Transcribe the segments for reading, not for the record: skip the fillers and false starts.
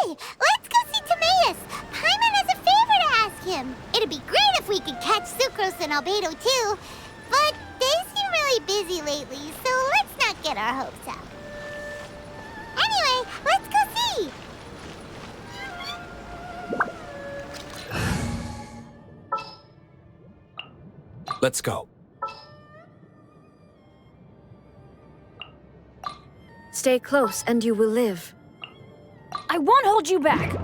Hey, let's go see Timaeus. Paimon has a favor to ask him. It'd be great if we could catch Sucrose and Albedo too, but they seem really busy lately, so let's not get our hopes up. Anyway, let's go see. Let's go. Stay close and you will live. I won't hold you back!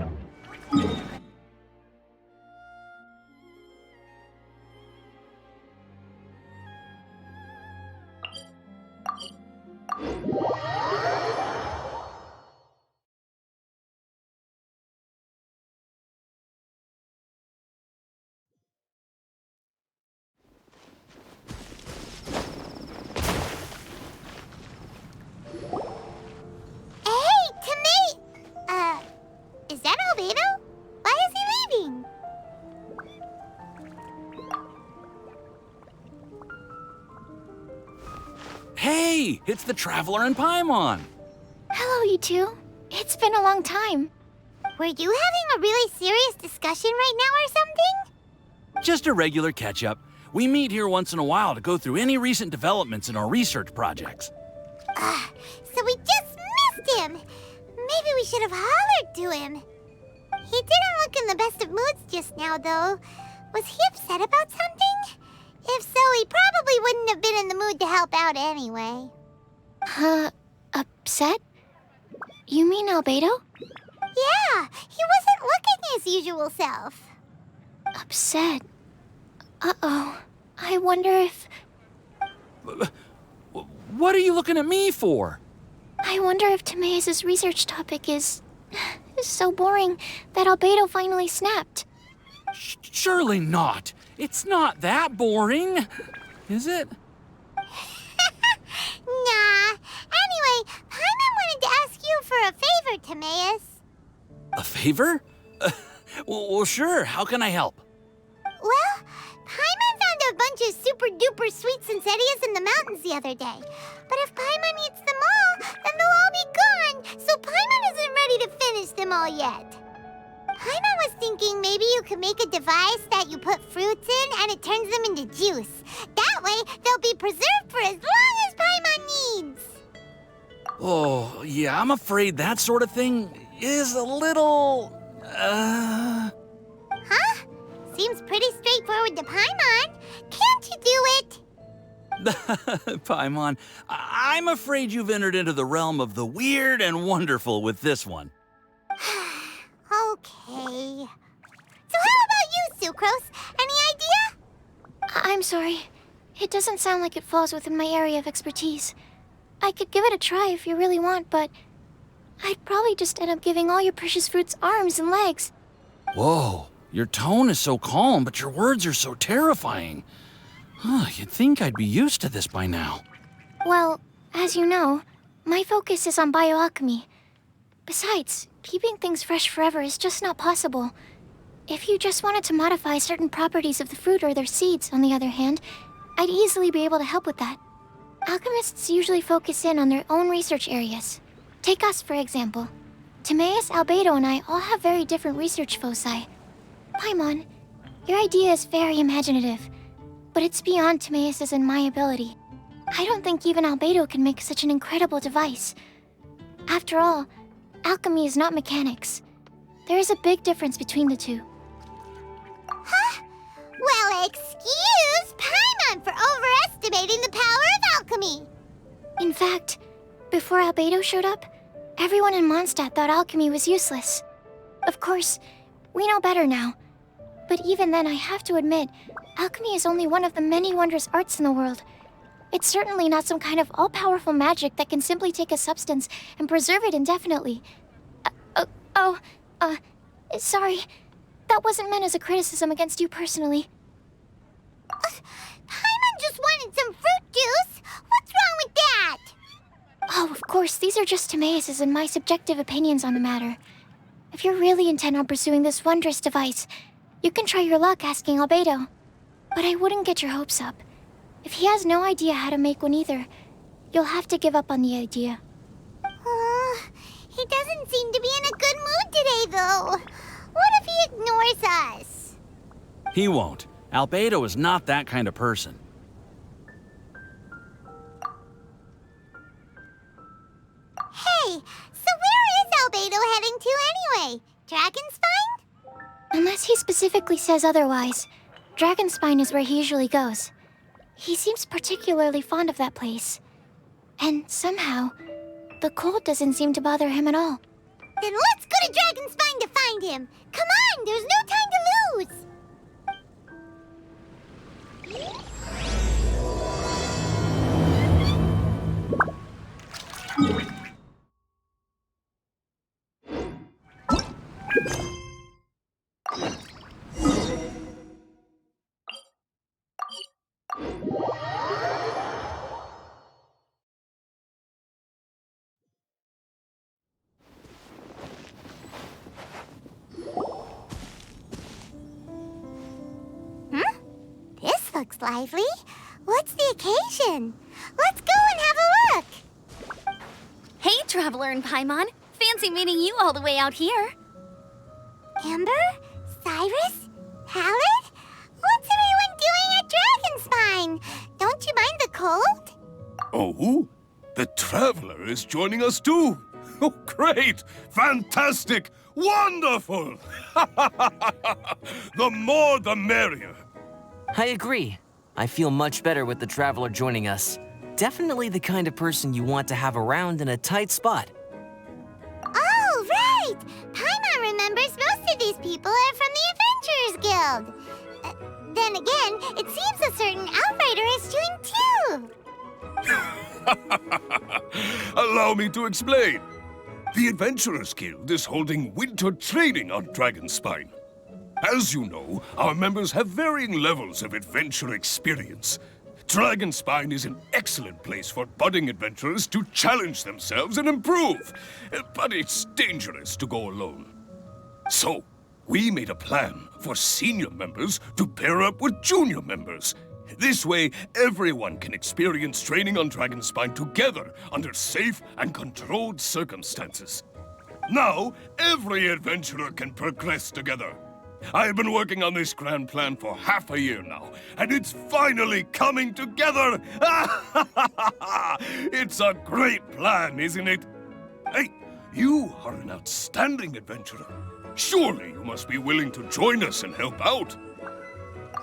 Is that Albedo? Why is he leaving? Hey, it's the Traveler and Paimon. Hello, you two. It's been a long time. Were you having a really serious discussion right now or something? Just a regular catch-up. We meet here once in a while to go through any recent developments in our research projects. So we just missed him. Maybe we should have hollered to him. He didn't look in the best of moods just now, though. Was he upset about something? If so, he probably wouldn't have been in the mood to help out anyway. Upset? You mean Albedo? Yeah, he wasn't looking his usual self. Upset? Uh-oh. I wonder if... What are you looking at me for? I wonder if Timaeus' research topic is so boring that Albedo finally snapped. Surely not. It's not that boring, is it? Nah. Anyway, Paimon wanted to ask you for a favor, Timaeus. A favor? Well, sure. How can I help? Well, Paimon found a bunch of super-duper sweet Sensetias in the mountains the other day. But if Paimon eats them all, then they'll all be gone, so Paimon isn't ready to finish them all yet. Paimon was thinking maybe you could make a device that you put fruits in and it turns them into juice. That way, they'll be preserved for as long as Paimon needs. Oh, yeah, I'm afraid that sort of thing is a little... Huh? Seems pretty straightforward to Paimon. Can't you do it? Paimon, I'm afraid you've entered into the realm of the weird and wonderful with this one. Okay. So how about you, Sucrose? Any idea? I'm sorry. It doesn't sound like it falls within my area of expertise. I could give it a try if you really want, but I'd probably just end up giving all your precious fruits arms and legs. Whoa, your tone is so calm, but your words are so terrifying. You'd think I'd be used to this by now. Well, as you know, my focus is on bioalchemy. Besides, keeping things fresh forever is just not possible. If you just wanted to modify certain properties of the fruit or their seeds, on the other hand, I'd easily be able to help with that. Alchemists usually focus in on their own research areas. Take us, for example. Timaeus, Albedo, and I all have very different research foci. Paimon, your idea is very imaginative, but it's beyond Timaeus' and my ability. I don't think even Albedo can make such an incredible device. After all, alchemy is not mechanics. There is a big difference between the two. Huh? Well, excuse Paimon for overestimating the power of alchemy. In fact, before Albedo showed up, everyone in Mondstadt thought alchemy was useless. Of course, we know better now. But even then, I have to admit, alchemy is only one of the many wondrous arts in the world. It's certainly not some kind of all-powerful magic that can simply take a substance and preserve it indefinitely. Sorry. That wasn't meant as a criticism against you personally. Paimon just wanted some fruit juice. What's wrong with that? Oh, of course, these are just Timaeus' and my subjective opinions on the matter. If you're really intent on pursuing this wondrous device, you can try your luck asking Albedo. But I wouldn't get your hopes up. If he has no idea how to make one either, you'll have to give up on the idea. He doesn't seem to be in a good mood today, though. What if he ignores us? He won't. Albedo is not that kind of person. Hey, so where is Albedo heading to anyway? Dragonspine? Unless he specifically says otherwise, Dragonspine is where he usually goes. He seems particularly fond of that place. And somehow, the cold doesn't seem to bother him at all. Then let's go to Dragonspine to find him. Come on, there's no time to lose. This looks lively. What's the occasion? Let's go and have a look. Hey, Traveler and Paimon. Fancy meeting you all the way out here. Amber? Cyrus? Pallet? What's everyone doing at Dragonspine? Don't you mind the cold? Oh, the Traveler is joining us too. Oh, great! Fantastic! Wonderful! The more the merrier. I agree. I feel much better with the Traveler joining us. Definitely the kind of person you want to have around in a tight spot. Oh, right! Paimon remembers most of these people are from the Adventurers Guild. Then again, it seems a certain Outrider is doing too. Allow me to explain. The Adventurers Guild is holding winter training on Dragonspine. As you know, our members have varying levels of adventure experience. Dragonspine is an excellent place for budding adventurers to challenge themselves and improve. But it's dangerous to go alone. So, we made a plan for senior members to pair up with junior members. This way, everyone can experience training on Dragonspine together under safe and controlled circumstances. Now, every adventurer can progress together. I've been working on this grand plan for half a year now, and it's finally coming together! It's a great plan, isn't it? Hey, you are an outstanding adventurer. Surely you must be willing to join us and help out.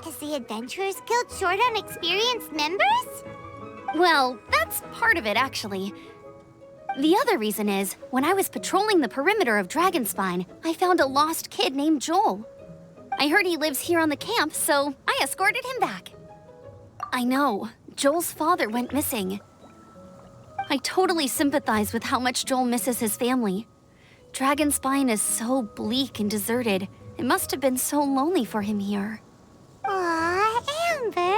Is the Adventurers Guild short on experienced members? Well, that's part of it, actually. The other reason is, when I was patrolling the perimeter of Dragonspine, I found a lost kid named Joel. I heard he lives here on the camp, so I escorted him back. I know, Joel's father went missing. I totally sympathize with how much Joel misses his family. Dragonspine is so bleak and deserted. It must have been so lonely for him here. Aw, Amber.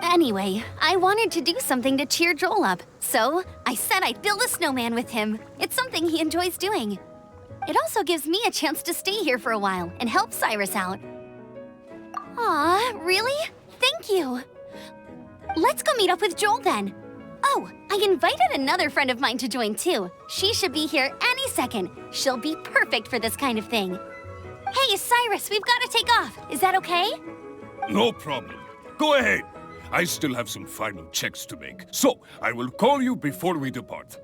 Anyway, I wanted to do something to cheer Joel up, so I said I'd build a snowman with him. It's something he enjoys doing. It also gives me a chance to stay here for a while and help Cyrus out. Aw, really? Thank you. Let's go meet up with Joel then. Oh, I invited another friend of mine to join too. She should be here any second. She'll be perfect for this kind of thing. Hey, Cyrus, we've got to take off. Is that okay? No problem. Go ahead. I still have some final checks to make, so I will call you before we depart.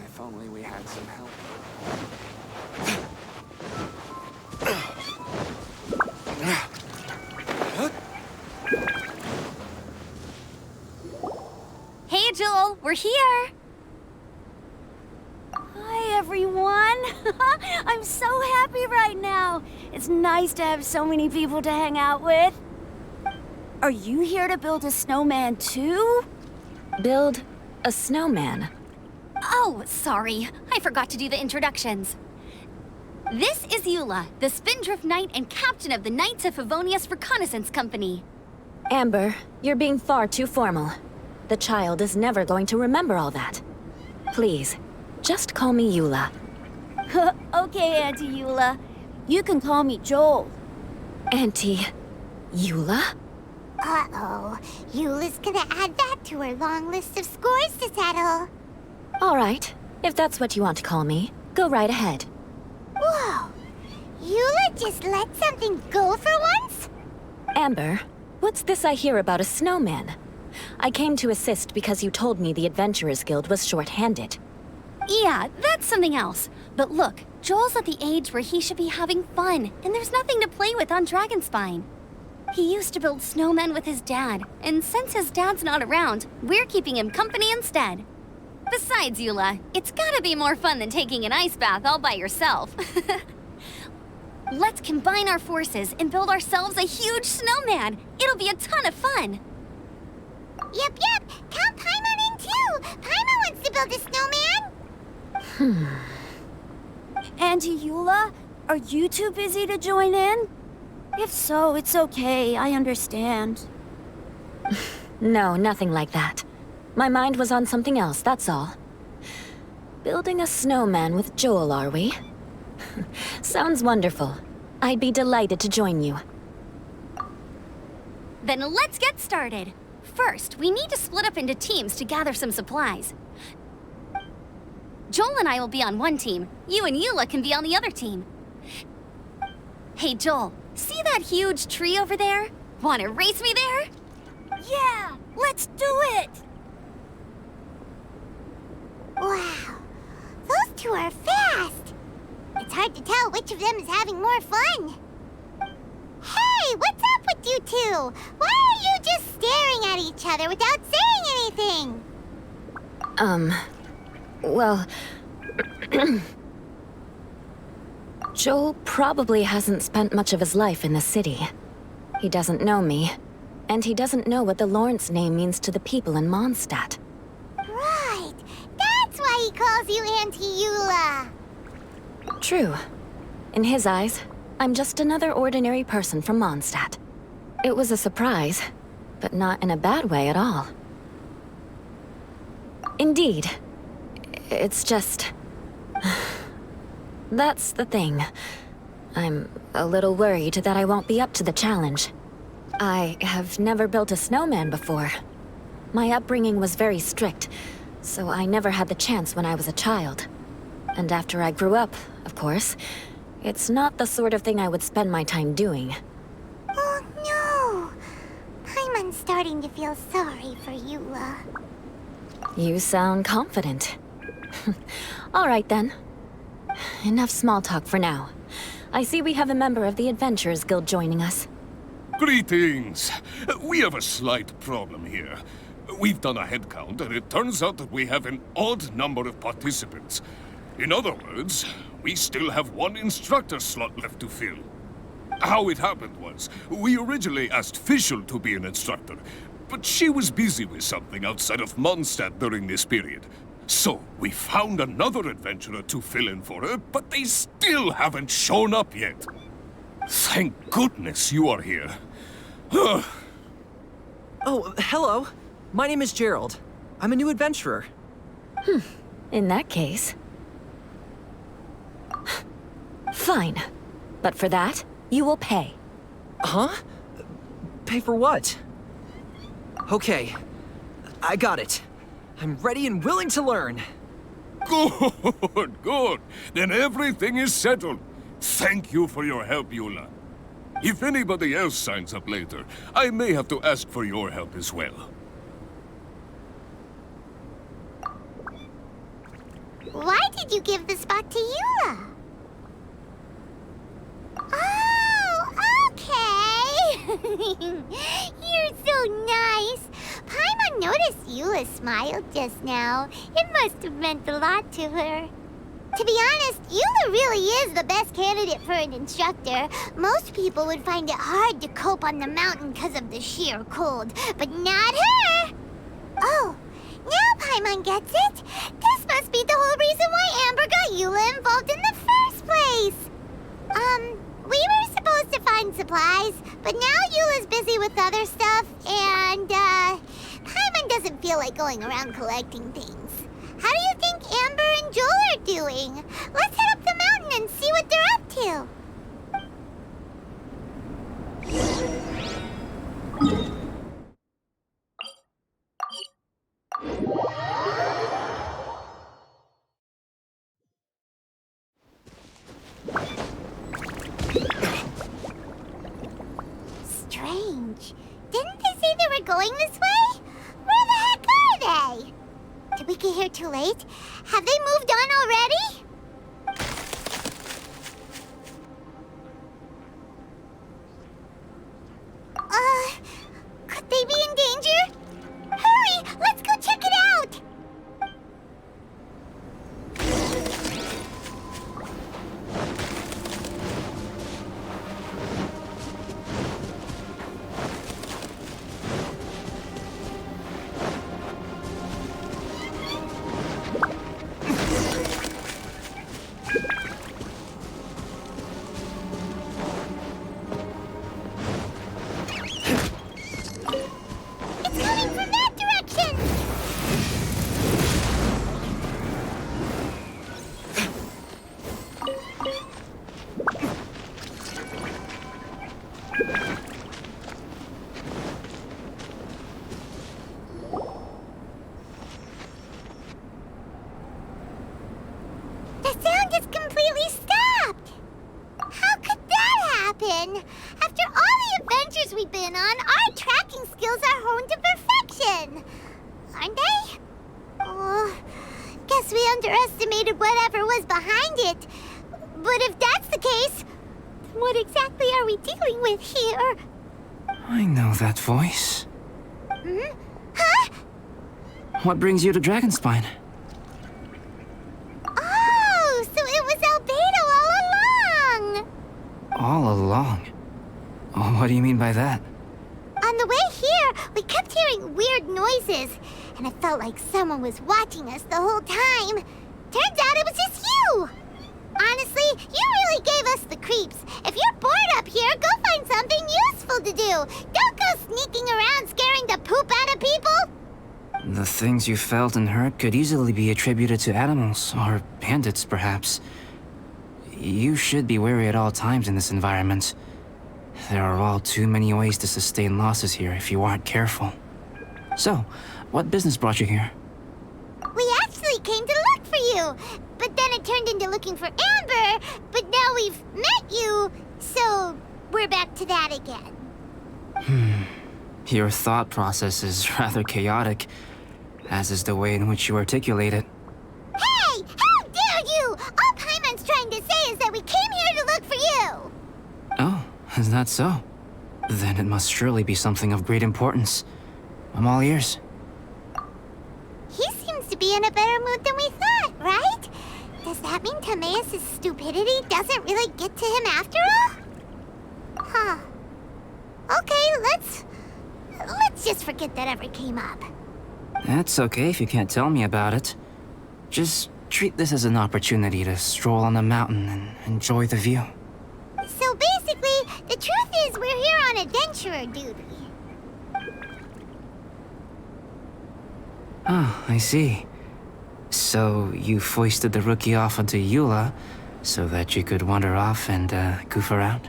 If only we had some help. Hey, Joel, we're here. Hi, everyone. I'm so happy right now. It's nice to have so many people to hang out with. Are you here to build a snowman too? Build a snowman. Oh, sorry. I forgot to do the introductions. This is Eula, the Spindrift Knight and captain of the Knights of Favonius Reconnaissance Company. Amber, you're being far too formal. The child is never going to remember all that. Please, just call me Eula. Okay, Auntie Eula. You can call me Joel. Auntie Eula? Uh-oh. Eula's gonna add that to her long list of scores to settle. All right, if that's what you want to call me, go right ahead. Whoa! Eula just let something go for once? Amber, what's this I hear about a snowman? I came to assist because you told me the Adventurers Guild was short-handed. Yeah, that's something else. But look, Joel's at the age where he should be having fun, and there's nothing to play with on Dragonspine. He used to build snowmen with his dad, and since his dad's not around, we're keeping him company instead. Besides, Eula, it's gotta be more fun than taking an ice bath all by yourself. Let's combine our forces and build ourselves a huge snowman. It'll be a ton of fun. Yep. Count Paimon in too. Paimon wants to build a snowman. Auntie Eula, are you too busy to join in? If so, it's okay. I understand. No, nothing like that. My mind was on something else, that's all. Building a snowman with Joel, are we? Sounds wonderful. I'd be delighted to join you. Then let's get started. First, we need to split up into teams to gather some supplies. Joel and I will be on one team. You and Eula can be on the other team. Hey, Joel, see that huge tree over there? Want to race me there? Yeah, let's do it! Wow. Those two are fast. It's hard to tell which of them is having more fun. Hey, what's up with you two? Why are you just staring at each other without saying anything? Well... Joel probably hasn't spent much of his life in the city. He doesn't know me, and he doesn't know what the Lawrence name means to the people in Mondstadt. Right. That's why he calls you Auntie Eula. True. In his eyes, I'm just another ordinary person from Mondstadt. It was a surprise, but not in a bad way at all. Indeed. It's just... That's the thing. I'm a little worried that I won't be up to the challenge. I have never built a snowman before. My upbringing was very strict, so I never had the chance when I was a child. And after I grew up, of course, it's not the sort of thing I would spend my time doing. Oh no! Paimon's starting to feel sorry for Eula. You sound confident. All right then. Enough small talk for now. I see we have a member of the Adventurers Guild joining us. Greetings. We have a slight problem here. We've done a head count, and it turns out that we have an odd number of participants. In other words, we still have one instructor slot left to fill. How it happened was, we originally asked Fischl to be an instructor, but she was busy with something outside of Mondstadt during this period. So, we found another adventurer to fill in for her, but they still haven't shown up yet. Thank goodness you are here. Oh, hello. My name is Gerald. I'm a new adventurer. In that case... Fine. But for that, you will pay. Huh? Pay for what? Okay. I got it. I'm ready and willing to learn. Good. Then everything is settled. Thank you for your help, Eula. If anybody else signs up later, I may have to ask for your help as well. Why did you give the spot to Eula? Oh, okay. You're so nice. Paimon noticed Eula smiled just now. It must have meant a lot to her. To be honest, Eula really is the best candidate for an instructor. Most people would find it hard to cope on the mountain because of the sheer cold, but not her! Oh, now Paimon gets it. This must be the whole reason why Amber got Eula involved in the first place. We were supposed to find supplies, but now Eula's busy with other stuff, and, Paimon doesn't feel like going around collecting things. How do you think Amber and Joel are doing? Let's head up the mountain and see what they're up to. going this way? Where the heck are they? Did we get here too late? Have they moved on already? Could they be in danger? Hurry! Let's go check it out! After all the adventures we've been on, our tracking skills are honed to perfection. Aren't they? Oh, guess we underestimated whatever was behind it. But if that's the case, then what exactly are we dealing with here? I know that voice. Hmm? Huh? What brings you to Dragonspine? Oh, so it was Albedo all along! All along? Oh, what do you mean by that? On the way here, we kept hearing weird noises, and it felt like someone was watching us the whole time. Turns out it was just you! Honestly, you really gave us the creeps. If you're bored up here, go find something useful to do. Don't go sneaking around scaring the poop out of people. The things you felt and heard could easily be attributed to animals, or bandits, perhaps. You should be wary at all times in this environment. There are all too many ways to sustain losses here if you aren't careful. So, what business brought you here? We actually came to look for you, but then it turned into looking for Amber, but now we've met you, so we're back to that again. Your thought process is rather chaotic, as is the way in which you articulate it. Hey! How dare you! All Paimon's trying to say is that we came here to look for you! Oh, is that so? Then it must surely be something of great importance. I'm all ears. He seems to be in a better mood than we thought, right? Does that mean Timaeus' stupidity doesn't really get to him after all? Huh. Okay, let's just forget that ever came up. That's okay if you can't tell me about it. Just treat this as an opportunity to stroll on the mountain and enjoy the view. So basically, the truth is we're here on adventurer duty. Oh, I see. So you foisted the rookie off onto Eula so that you could wander off and goof around?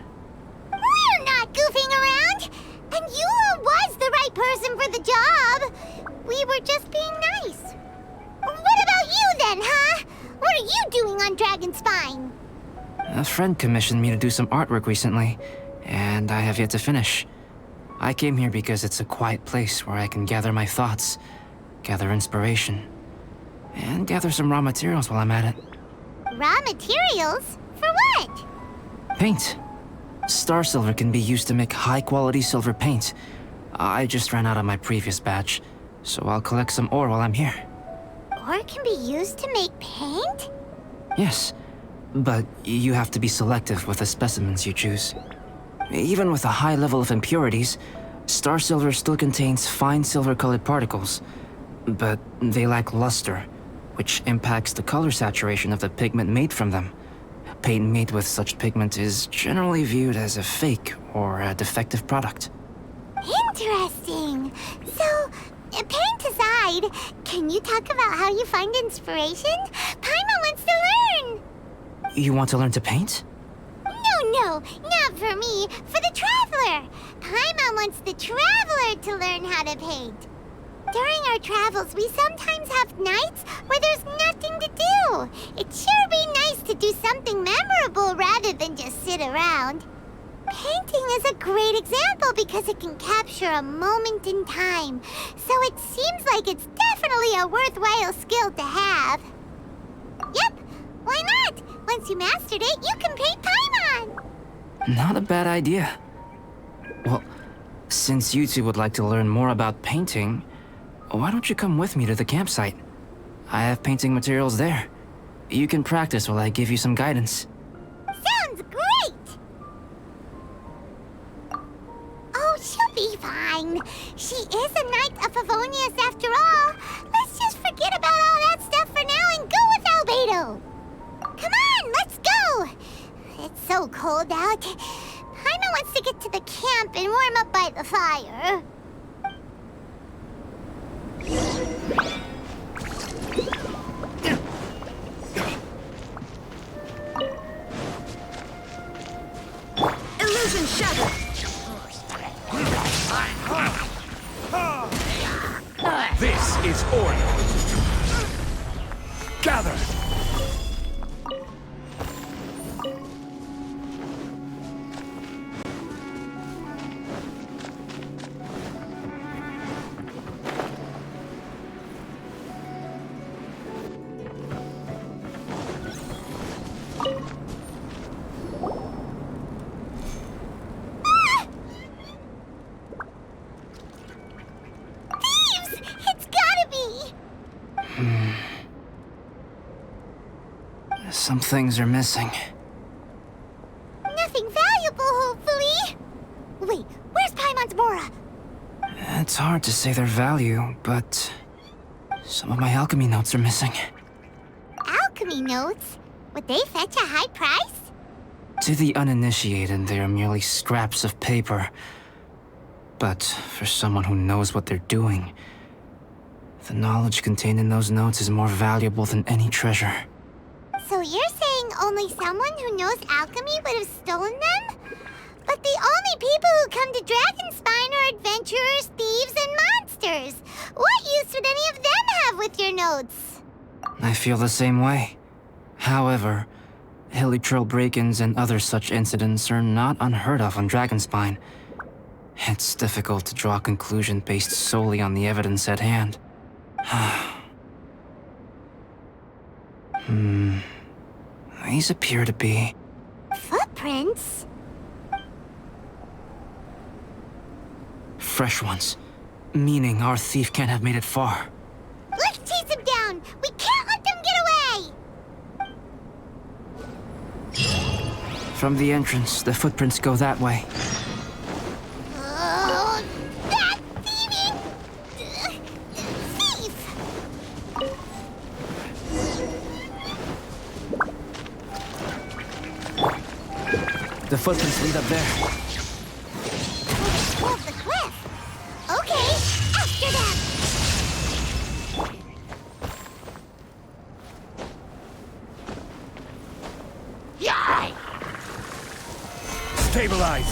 We're not goofing around! And Eula was the right person for the job! We were just being nice. What about you then, huh? What are you doing on Dragonspine? A friend commissioned me to do some artwork recently, and I have yet to finish. I came here because it's a quiet place where I can gather my thoughts, gather inspiration, and gather some raw materials while I'm at it. Raw materials? For what? Paint. Star silver can be used to make high-quality silver paint. I just ran out of my previous batch, so I'll collect some ore while I'm here. Ore can be used to make paint? Yes, but you have to be selective with the specimens you choose. Even with a high level of impurities, star silver still contains fine silver-colored particles, but they lack luster, which impacts the color saturation of the pigment made from them. Paint made with such pigment is generally viewed as a fake or a defective product. Interesting. So, paint aside, can you talk about how you find inspiration? Paimon wants to learn! You want to learn to paint? No, not for me, for the Traveler. Paimon wants the Traveler to learn how to paint. During our travels, we sometimes have nights where there's nothing to do. It'd sure be nice to do something memorable rather than just sit around. Painting is a great example because it can capture a moment in time. So it seems like it's definitely a worthwhile skill to have. Yep, why not? Once you mastered it, you can paint Paimon! Not a bad idea. Well, since you two would like to learn more about painting, why don't you come with me to the campsite? I have painting materials there. You can practice while I give you some guidance. Sounds great! Oh, she'll be fine. She is a Knight of Favonius after all. Let's just forget about all that stuff for now and go with Albedo. Come on, let's go! It's so cold out. Paimon wants to get to the camp and warm up by the fire. Illusion shattered! This is order. Gather. Some things are missing. Nothing valuable, hopefully. Wait, where's Paimon's Mora? It's hard to say their value, but some of my alchemy notes are missing. Alchemy notes? Would they fetch a high price? To the uninitiated, they are merely scraps of paper. But for someone who knows what they're doing, the knowledge contained in those notes is more valuable than any treasure. So you're saying only someone who knows alchemy would have stolen them? But the only people who come to Dragonspine are adventurers, thieves, and monsters. What use would any of them have with your notes? I feel the same way. However, Hilichurl break-ins and other such incidents are not unheard of on Dragonspine. It's difficult to draw a conclusion based solely on the evidence at hand. These appear to be... Footprints? fresh ones. Meaning our thief can't have made it far. Let's chase him down! We can't let them get away! From the entrance, the footprints go that way. Oh, that thieving... thief! The footprints lead up there. Off the cliff. Okay, after them. Yay! Stabilize.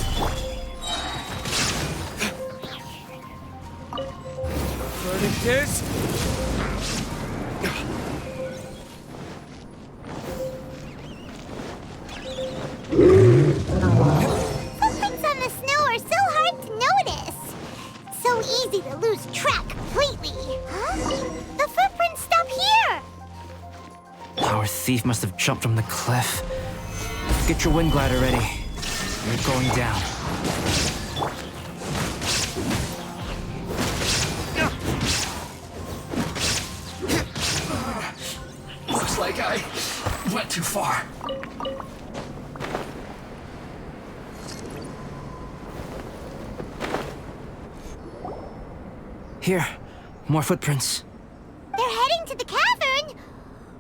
Verdict is... Footprints on the snow are so hard to notice. So easy to lose track completely. Huh? The footprints stop here. Our thief must have jumped from the cliff. Get your wind glider ready. You're going down. Looks like I went too far. Here, more footprints. They're heading to the cavern.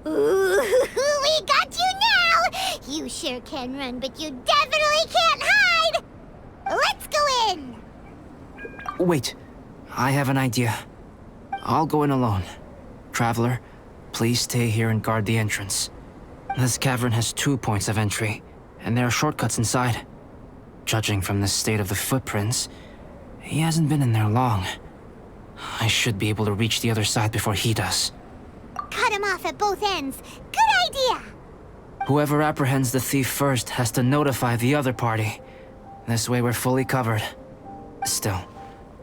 Ooh, we got you now. You sure can run, but you definitely can't hide. Let's go in. Wait, I have an idea. I'll go in alone. Traveler, please stay here and guard the entrance. This cavern has 2 points of entry, and there are shortcuts inside. Judging from the state of the footprints, he hasn't been in there long. I should be able to reach the other side before he does. Cut him off at both ends. Good idea. Whoever apprehends the thief first has to notify the other party. This way we're fully covered. Still,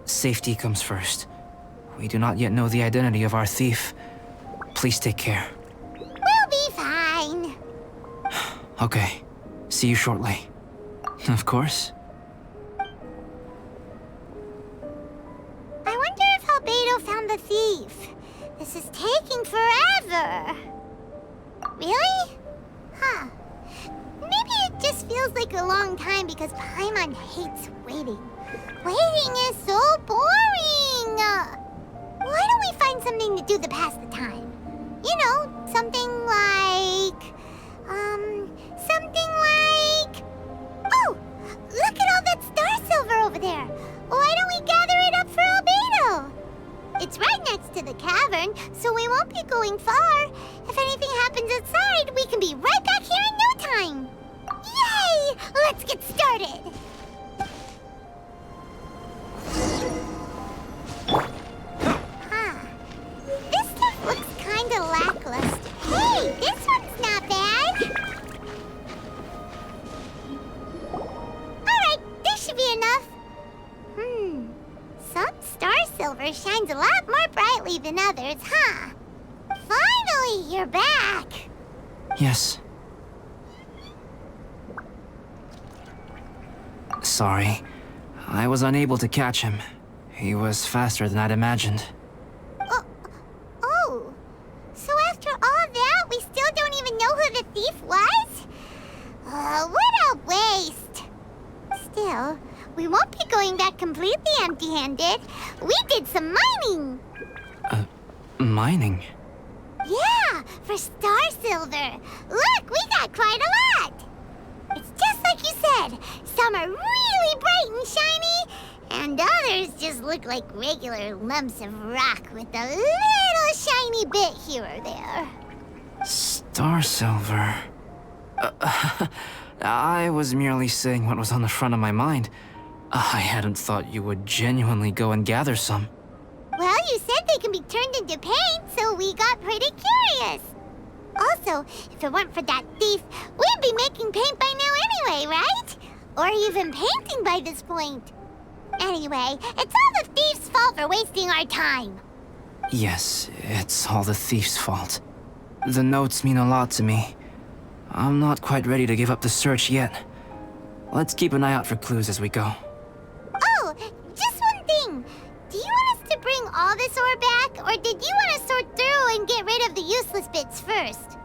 safety comes first. We do not yet know the identity of our thief. Please take care. We'll be fine. Okay. See you shortly. Of course. I wonder if Albedo found the thief. This is taking forever. Really? Huh. Maybe it just feels like a long time because Paimon hates waiting. Waiting is so boring. Why don't we find something to do to pass the time? You know, something like... Oh! Look at all that star silver over there! Why don't we gather it up for Albedo? It's right next to the cavern, so we won't be going far. If anything happens outside, we can be right back here in no time. Yay! Let's get started! This stuff looks kinda lackluster. Hey, this one's not bad! Alright, this should be enough. Some star silver shines a lot more brightly than others, huh? Finally, you're back! Yes. Sorry. I was unable to catch him. He was faster than I'd imagined. Oh. So after all that, we still don't even know who the thief was? What a waste! Still, we won't be going back completely empty-handed. We did some mining! Mining? Yeah, for star silver. Look, we got quite a lot! It's just like you said. Some are really bright and shiny, and others just look like regular lumps of rock with a little shiny bit here or there. Star silver. I was merely saying what was on the front of my mind. I hadn't thought you would genuinely go and gather some. Well, you said they can be turned into paint, so we got pretty curious. Also, if it weren't for that thief, we'd be making paint by now anyway, right? Or even painting by this point. Anyway, it's all the thief's fault for wasting our time. Yes, it's all the thief's fault. The notes mean a lot to me. I'm not quite ready to give up the search yet. Let's keep an eye out for clues as we go. Oh, just one thing. Do you want us to bring all this ore back, or did you want to sort through and get rid of the useless bits first?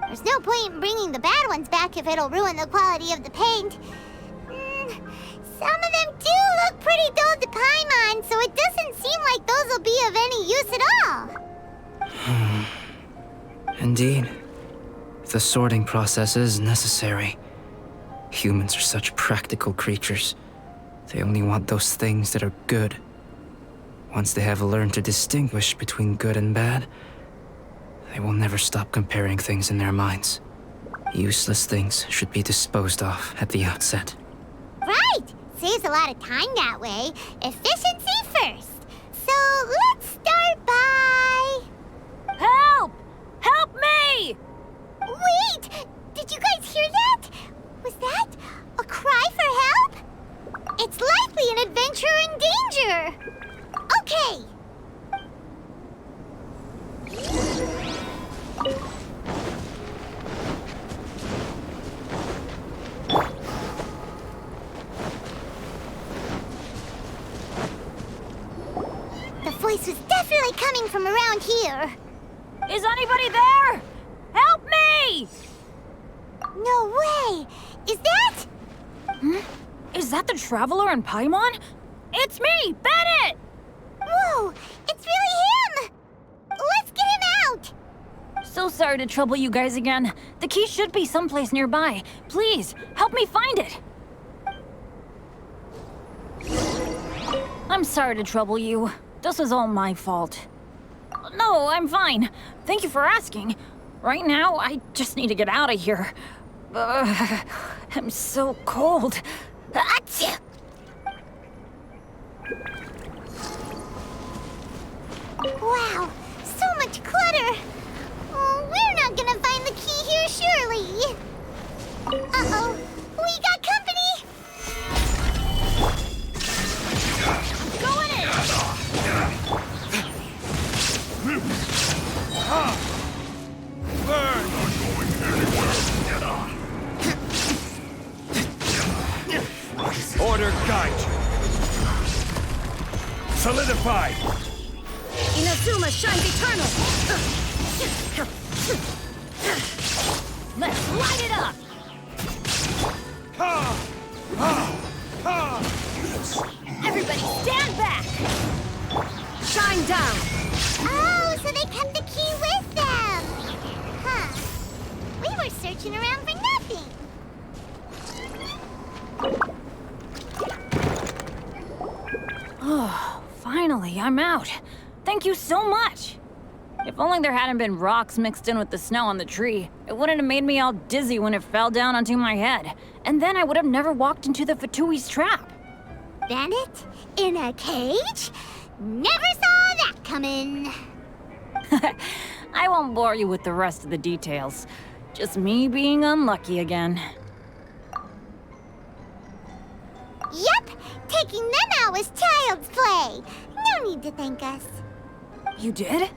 There's no point in bringing the bad ones back if it'll ruin the quality of the paint. Some of them do look pretty dull to Paimon, so it doesn't seem like those will be of any use at all. Indeed. The sorting process is necessary. Humans are such practical creatures. They only want those things that are good. Once they have learned to distinguish between good and bad, they will never stop comparing things in their minds. Useless things should be disposed of at the outset. Right! Saves a lot of time that way. Efficiency first. So let's start by... Help! Help me! Wait! Did you guys hear that? Was that a cry for help? It's likely an adventurer in danger. Okay. The voice was definitely coming from around here. Is anybody there? Help me! No way! Is that... Is that the Traveler in Paimon? It's me, Bennett! Whoa! It's really him! Let's get him out! So sorry to trouble you guys again. The key should be someplace nearby. Please, help me find it! I'm sorry to trouble you. This was all my fault. No, I'm fine. Thank you for asking. Right now, I just need to get out of here. I'm so cold. Achoo! Wow, so much clutter! Oh, we're not gonna find the key here, surely! Uh-oh, we got company! Order guide you. Solidified. Inazuma shines eternal! Let's light it up! Ha! Ha! Ha! Everybody stand back! Shine down! Oh, so they kept the key with them! Huh. We were searching around for nothing. Oh, finally, I'm out. Thank you so much. If only there hadn't been rocks mixed in with the snow on the tree, it wouldn't have made me all dizzy when it fell down onto my head. And then I would have never walked into the Fatui's trap. Bandit? In a cage? Never saw that coming. I won't bore you with the rest of the details. Just me being unlucky again. Yep, taking them out was child's play. No need to thank us. You did?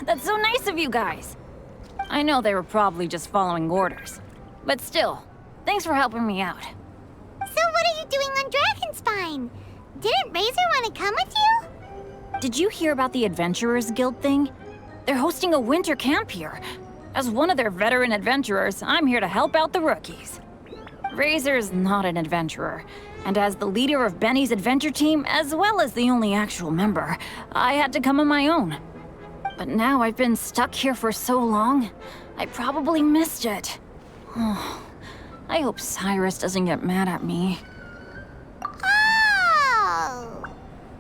That's so nice of you guys. I know they were probably just following orders. But still, thanks for helping me out. So what are you doing on Dragonspine? Didn't Razor want to come with you? Did you hear about the Adventurers Guild thing? They're hosting a winter camp here. As one of their veteran adventurers, I'm here to help out the rookies. Razor's not an adventurer, and as the leader of Benny's adventure team, as well as the only actual member, I had to come on my own. But now I've been stuck here for so long, I probably missed it. Oh, I hope Cyrus doesn't get mad at me. Oh!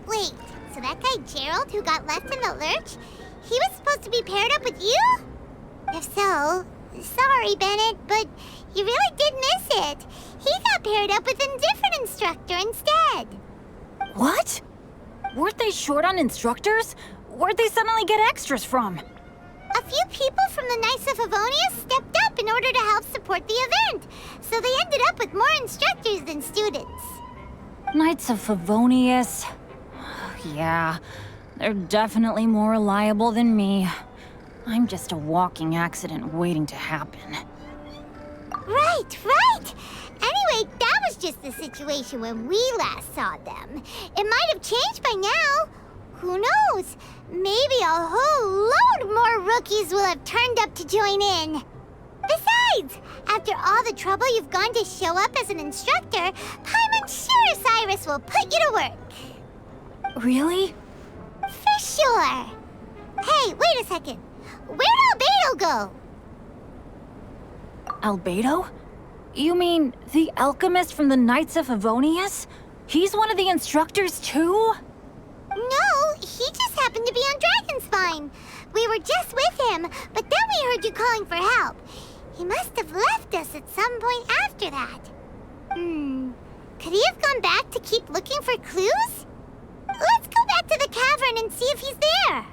Wait, so that guy Gerald who got left in the lurch, he was supposed to be paired up with you? If so, sorry, Bennett, but you really did miss it. He got paired up with a different instructor instead. What? Weren't they short on instructors? Where'd they suddenly get extras from? A few people from the Knights of Favonius stepped up in order to help support the event, so they ended up with more instructors than students. Knights of Favonius? Yeah, they're definitely more reliable than me. I'm just a walking accident waiting to happen. Right, right! Anyway, that was just the situation when we last saw them. It might have changed by now. Who knows? Maybe a whole load more rookies will have turned up to join in. Besides, after all the trouble you've gone to show up as an instructor, Paimon's sure Cyrus will put you to work. Really? For sure. Hey, wait a second. Where'd Albedo go? Albedo? You mean the alchemist from the Knights of Favonius? He's one of the instructors too? No, he just happened to be on Dragonspine. We were just with him, but then we heard you calling for help. He must have left us at some point after that. Could he have gone back to keep looking for clues? Let's go back to the cavern and see if he's there.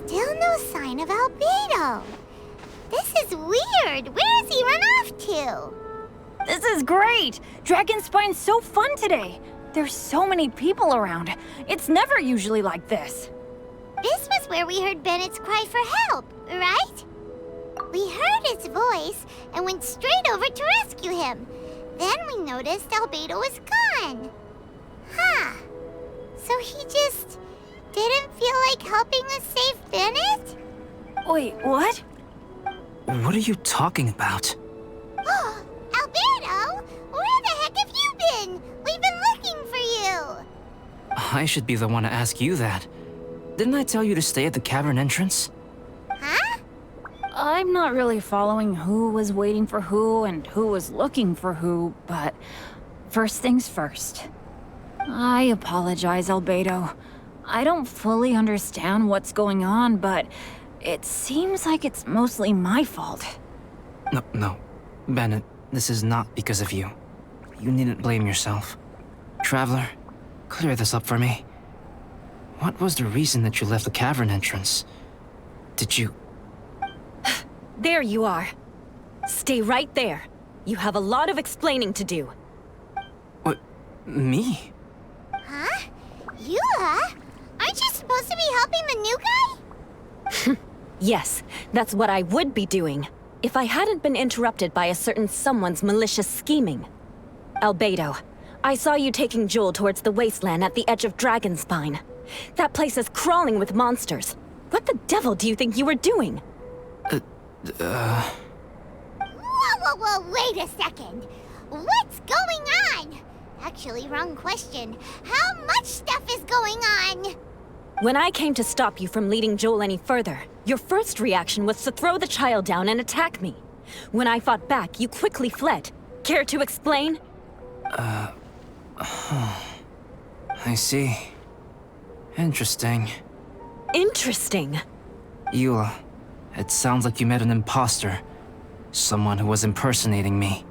Still no sign of Albedo. This is weird. Where has he run off to? This is great! Dragonspine's so fun today! There's so many people around. It's never usually like this. This was where we heard Bennett's cry for help, right? We heard his voice and went straight over to rescue him. Then we noticed Albedo was gone. Huh. So he just didn't feel like helping us save Bennett? Wait, what? What are you talking about? Oh, Albedo! Where the heck have you been? We've been looking for you! I should be the one to ask you that. Didn't I tell you to stay at the cavern entrance? Huh? I'm not really following who was waiting for who and who was looking for who, but first things first. I apologize, Albedo. I don't fully understand what's going on, but it seems like it's mostly my fault. No. Bennett, this is not because of you. You needn't blame yourself. Traveler, clear this up for me. What was the reason that you left the cavern entrance? Did you... There you are. Stay right there. You have a lot of explaining to do. Me? Huh? Eula? Aren't you supposed to be helping the new guy? Yes, that's what I would be doing, if I hadn't been interrupted by a certain someone's malicious scheming. Albedo, I saw you taking Joel towards the wasteland at the edge of Dragonspine. That place is crawling with monsters. What the devil do you think you were doing? Whoa, wait a second. What's going on? Actually, wrong question. How much stuff is going on? When I came to stop you from leading Joel any further, your first reaction was to throw the child down and attack me. When I fought back, you quickly fled. Care to explain? I see. Interesting. Interesting. Eula, it sounds like you met an imposter. Someone who was impersonating me.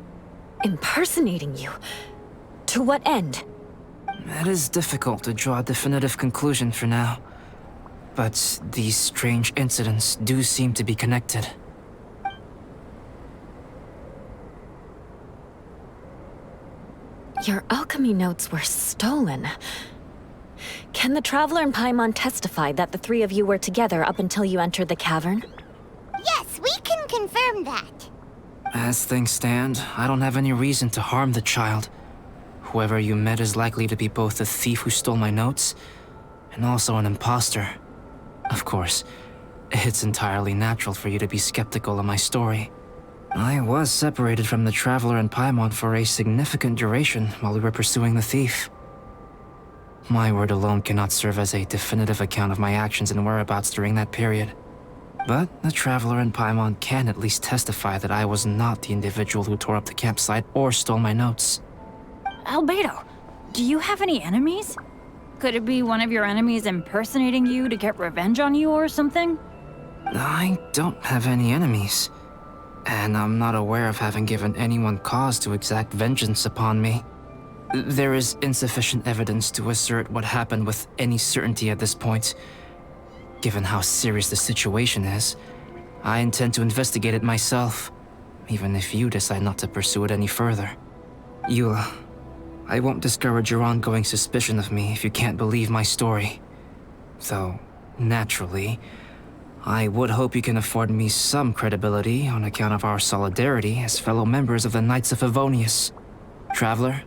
Impersonating you? To what end? It is difficult to draw a definitive conclusion for now. But these strange incidents do seem to be connected. Your alchemy notes were stolen. Can the Traveler and Paimon testify that the three of you were together up until you entered the cavern? Yes, we can confirm that. As things stand, I don't have any reason to harm the child. Whoever you met is likely to be both the thief who stole my notes, and also an imposter. Of course, it's entirely natural for you to be skeptical of my story. I was separated from the Traveler and Paimon for a significant duration while we were pursuing the thief. My word alone cannot serve as a definitive account of my actions and whereabouts during that period. But the Traveler and Paimon can at least testify that I was not the individual who tore up the campsite or stole my notes. Albedo, do you have any enemies? Could it be one of your enemies impersonating you to get revenge on you or something? I don't have any enemies. And I'm not aware of having given anyone cause to exact vengeance upon me. There is insufficient evidence to assert what happened with any certainty at this point. Given how serious the situation is, I intend to investigate it myself, even if you decide not to pursue it any further. Eula, I won't discourage your ongoing suspicion of me if you can't believe my story. Though, naturally, I would hope you can afford me some credibility on account of our solidarity as fellow members of the Knights of Favonius. Traveler,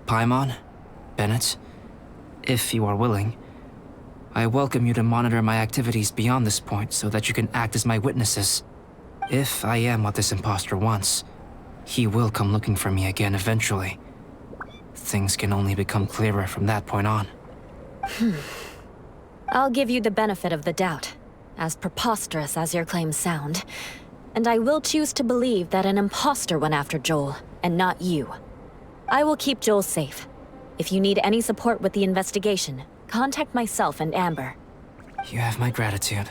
Paimon, Bennett, if you are willing, I welcome you to monitor my activities beyond this point so that you can act as my witnesses. If I am what this imposter wants, he will come looking for me again eventually. Things can only become clearer from that point on. I'll give you the benefit of the doubt, as preposterous as your claims sound. And I will choose to believe that an imposter went after Joel, and not you. I will keep Joel safe. If you need any support with the investigation, contact myself and Amber. You have my gratitude.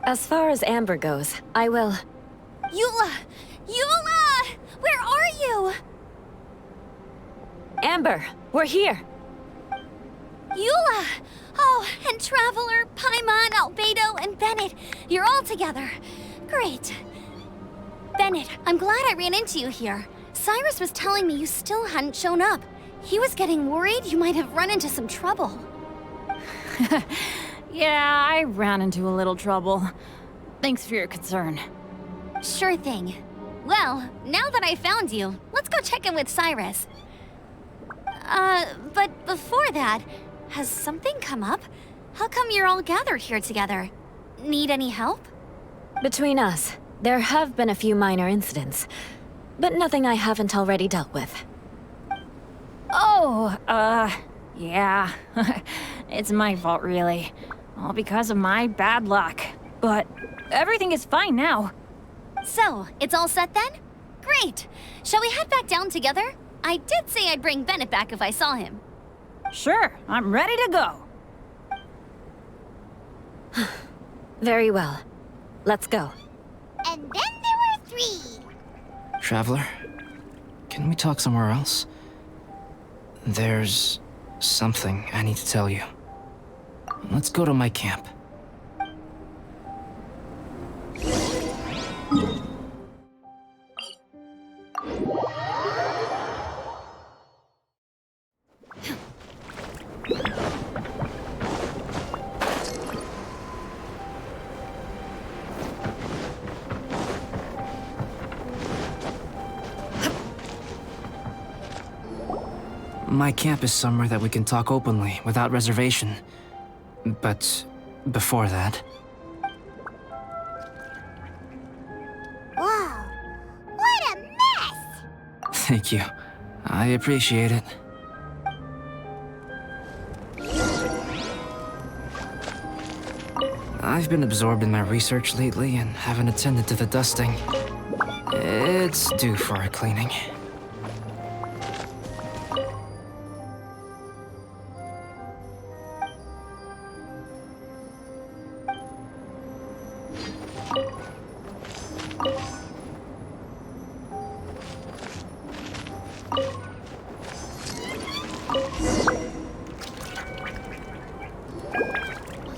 As far as Amber goes, I will... Eula! Eula! Where are you? Amber, we're here! Eula! Oh, and Traveler, Paimon, Albedo, and Bennett. You're all together. Great. Bennett, I'm glad I ran into you here. Cyrus was telling me you still hadn't shown up. He was getting worried you might have run into some trouble. Yeah, I ran into a little trouble. Thanks for your concern. Sure thing. Well, now that I found you, let's go check in with Cyrus. But before that, has something come up? How come you're all gathered here together? Need any help? Between us, there have been a few minor incidents, but nothing I haven't already dealt with. Oh, yeah. It's my fault, really. All because of my bad luck. But everything is fine now. So, it's all set then? Great! Shall we head back down together? I did say I'd bring Bennett back if I saw him. Sure, I'm ready to go. Very well. Let's go. And then there were 3. Traveler, can we talk somewhere else? There's something I need to tell you. Let's go to my camp. My camp is somewhere that we can talk openly, without reservation. But before that... Whoa, what a mess! Thank you. I appreciate it. I've been absorbed in my research lately and haven't attended to the dusting. It's due for a cleaning.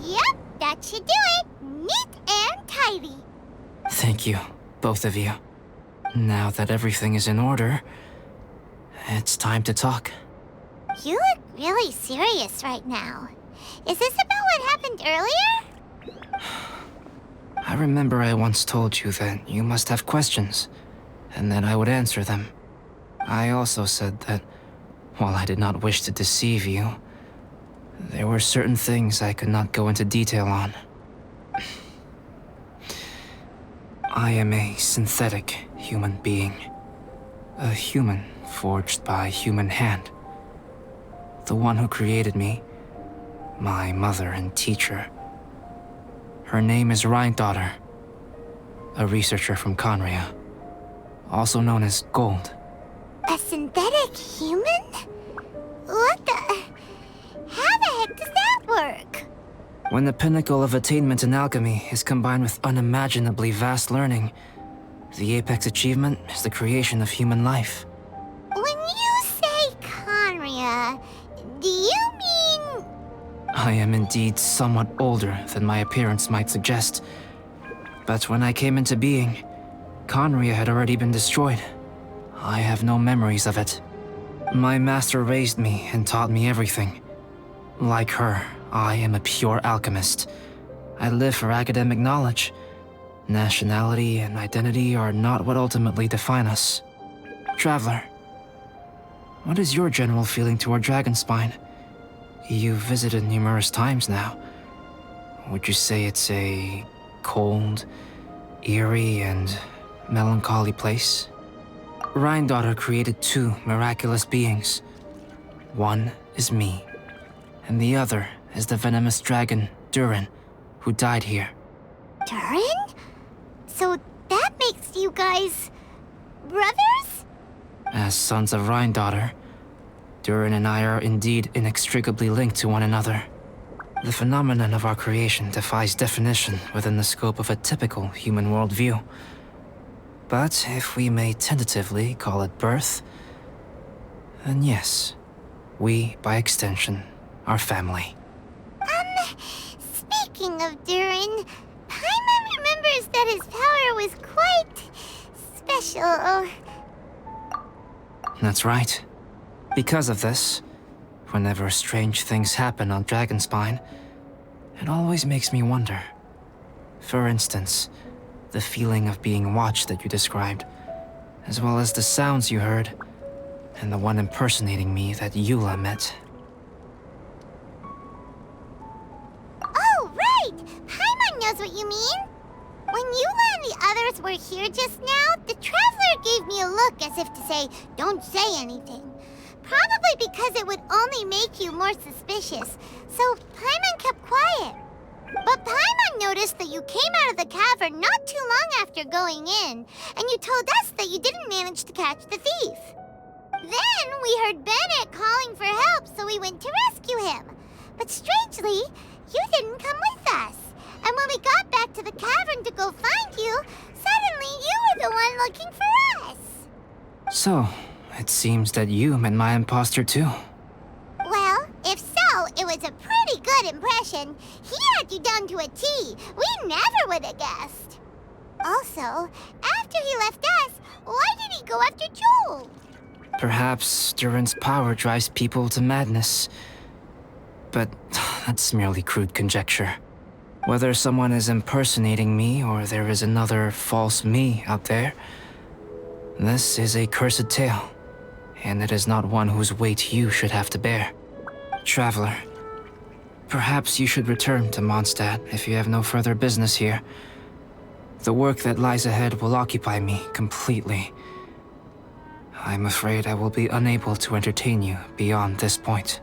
Yep, that should do it. Neat and tidy. Thank you, both of you. Now that everything is in order, it's time to talk. You look really serious right now. Is this about what happened earlier? I remember I once told you that you must have questions, and that I would answer them. I also said that, while I did not wish to deceive you, there were certain things I could not go into detail on. I am a synthetic human being. A human forged by human hand. The one who created me, my mother and teacher. Her name is Rhine-daughter, a researcher from Conria, also known as Gold. A synthetic human? What the... How the heck does that work? When the pinnacle of attainment in alchemy is combined with unimaginably vast learning, the apex achievement is the creation of human life. When you say Conria, do you mean... I am indeed somewhat older than my appearance might suggest. But when I came into being, Conria had already been destroyed. I have no memories of it. My master raised me and taught me everything. Like her, I am a pure alchemist. I live for academic knowledge. Nationality and identity are not what ultimately define us. Traveler, what is your general feeling toward Dragonspine? You've visited numerous times now. Would you say it's a cold, eerie, and melancholy place? Rhine-daughter created two miraculous beings. One is me, and the other is the venomous dragon, Durin, who died here. Durin? So that makes you guys... brothers? As sons of Rhine-daughter, Durin and I are indeed inextricably linked to one another. The phenomenon of our creation defies definition within the scope of a typical human worldview. But if we may tentatively call it birth, then yes, we, by extension, are family. Speaking of Durin, Paimon remembers that his power was quite... special. That's right. Because of this, whenever strange things happen on Dragonspine, it always makes me wonder. For instance, the feeling of being watched that you described, as well as the sounds you heard, and the one impersonating me that Eula met. Oh, right! Paimon knows what you mean! When Eula and the others were here just now, the Traveler gave me a look as if to say, don't say anything. Probably because it would only make you more suspicious, so Paimon kept quiet. But Paimon noticed that you came out of the cavern not too long after going in, and you told us that you didn't manage to catch the thief. Then we heard Bennett calling for help, so we went to rescue him. But strangely, you didn't come with us. And when we got back to the cavern to go find you, suddenly you were the one looking for us. So, it seems that you met my imposter too. Well, if so, it was a pretty good impression. He had you down to a T. We never would have guessed. Also, after he left us, why did he go after Joel? Perhaps Durin's power drives people to madness. But that's merely crude conjecture. Whether someone is impersonating me or there is another false me out there, this is a cursed tale. and it is not one whose weight you should have to bear. Traveler, perhaps you should return to Mondstadt if you have no further business here. The work that lies ahead will occupy me completely. I'm afraid I will be unable to entertain you beyond this point.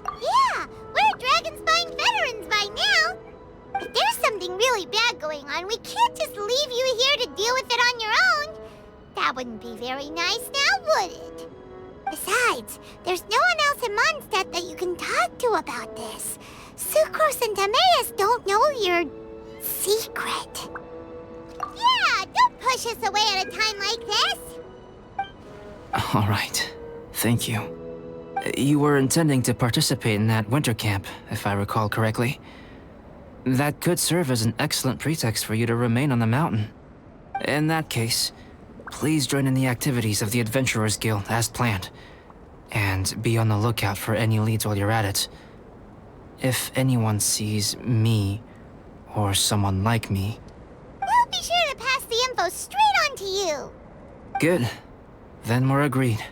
Yeah, we're Dragonspine veterans by now. If there's something really bad going on, we can't just leave you here to deal with it on your own. That wouldn't be very nice now, would it? Besides, there's no one else in Mondstadt that you can talk to about this. Sucrose and Timaeus don't know your secret. Yeah, don't push us away at a time like this. All right. Thank you. You were intending to participate in that winter camp, if I recall correctly. That could serve as an excellent pretext for you to remain on the mountain. In that case, please join in the activities of the Adventurers Guild as planned. And be on the lookout for any leads while you're at it. If anyone sees me, or someone like me... We'll be sure to pass the info straight on to you. Good. Then we're agreed.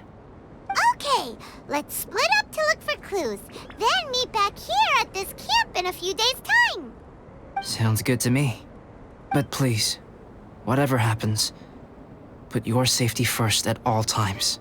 Okay, let's split up to look for clues. Then meet back here at this camp in a few days' time. Sounds good to me. But please, whatever happens, put your safety first at all times.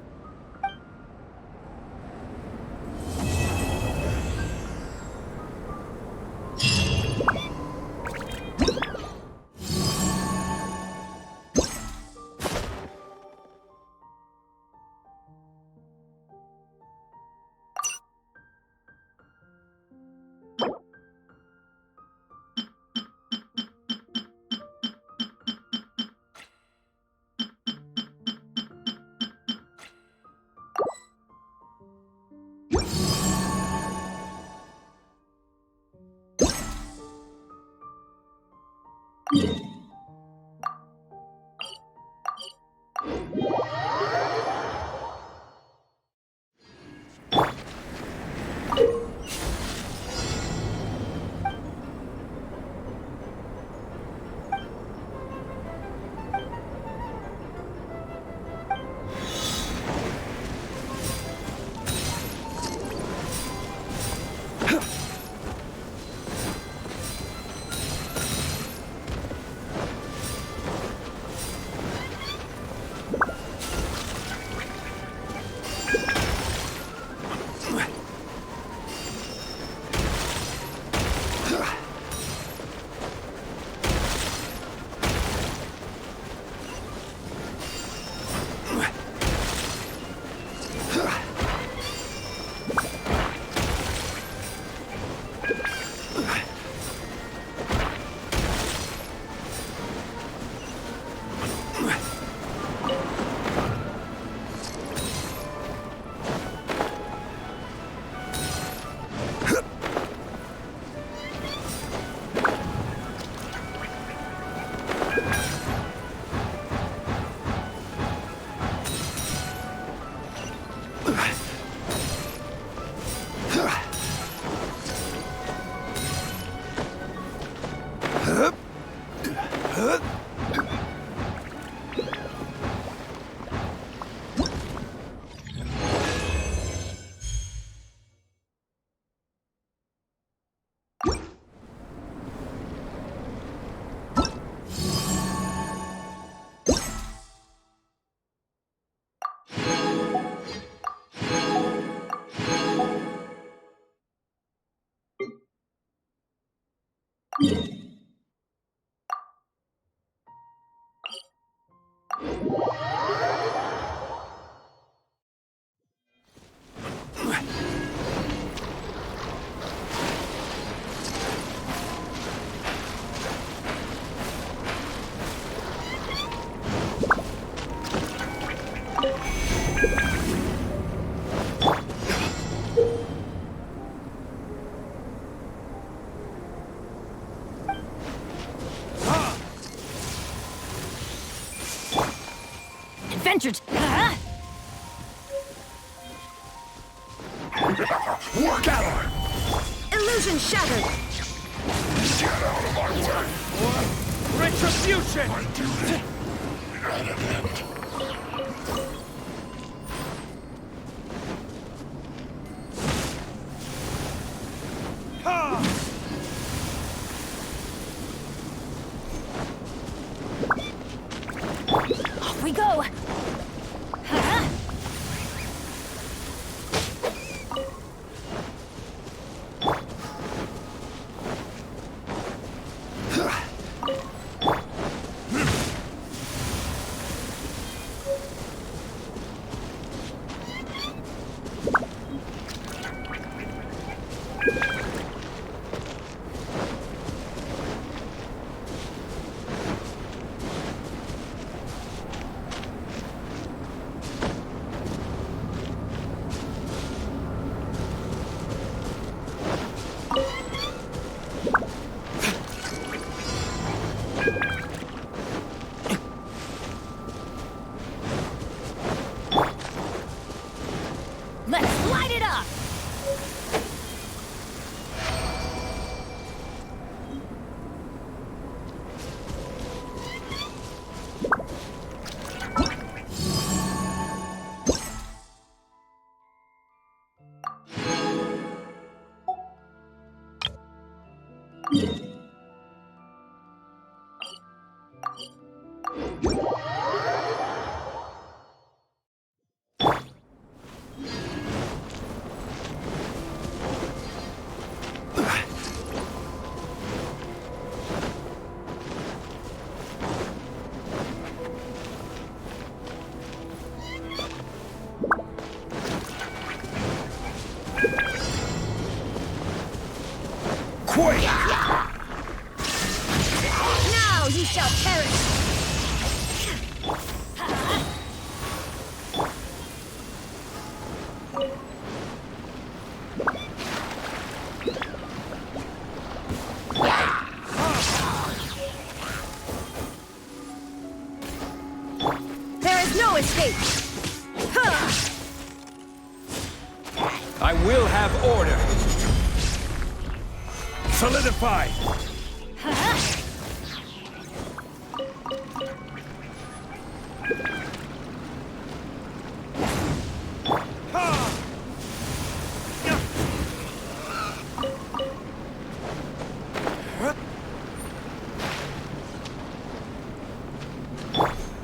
Adventures! Huh? Work out! Illusion shattered! Get out of my way! Retribution! Off we go! Huh? Let's light it up! Quake! Now you shall perish! There is no escape! I will have order. Solidify!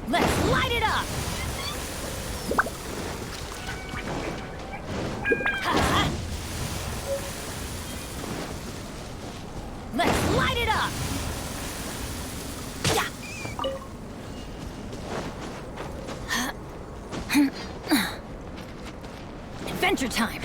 Let's light it up! Let's light it up! Adventure time!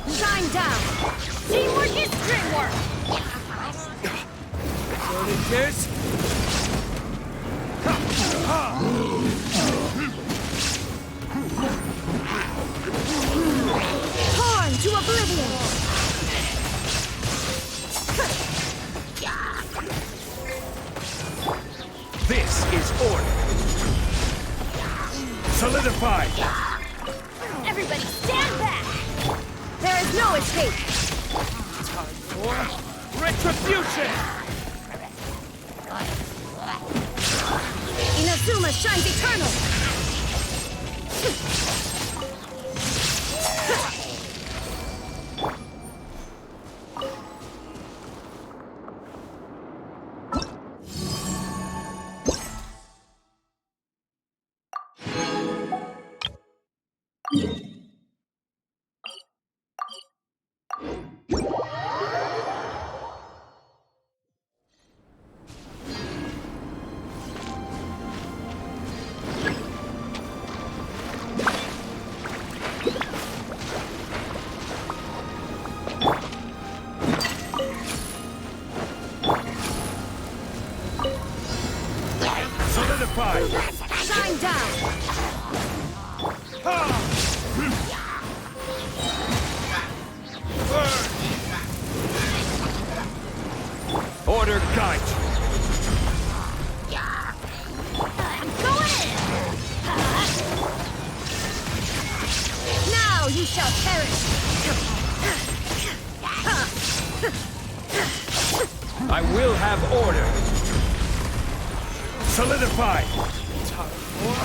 Shine down! Teamwork is dreamwork! This? Torn to oblivion! This Solidify! Everybody stand back! There is no escape! Time for retribution! Inazuma shines eternal! Solidify! Shine down! Order guide! I'm going in! Now you shall perish! I will have order! Solidify! Time for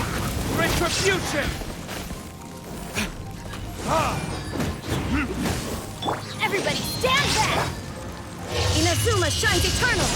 retribution! Everybody stand back! Inazuma shines eternal!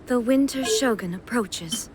The Winter Shogun approaches.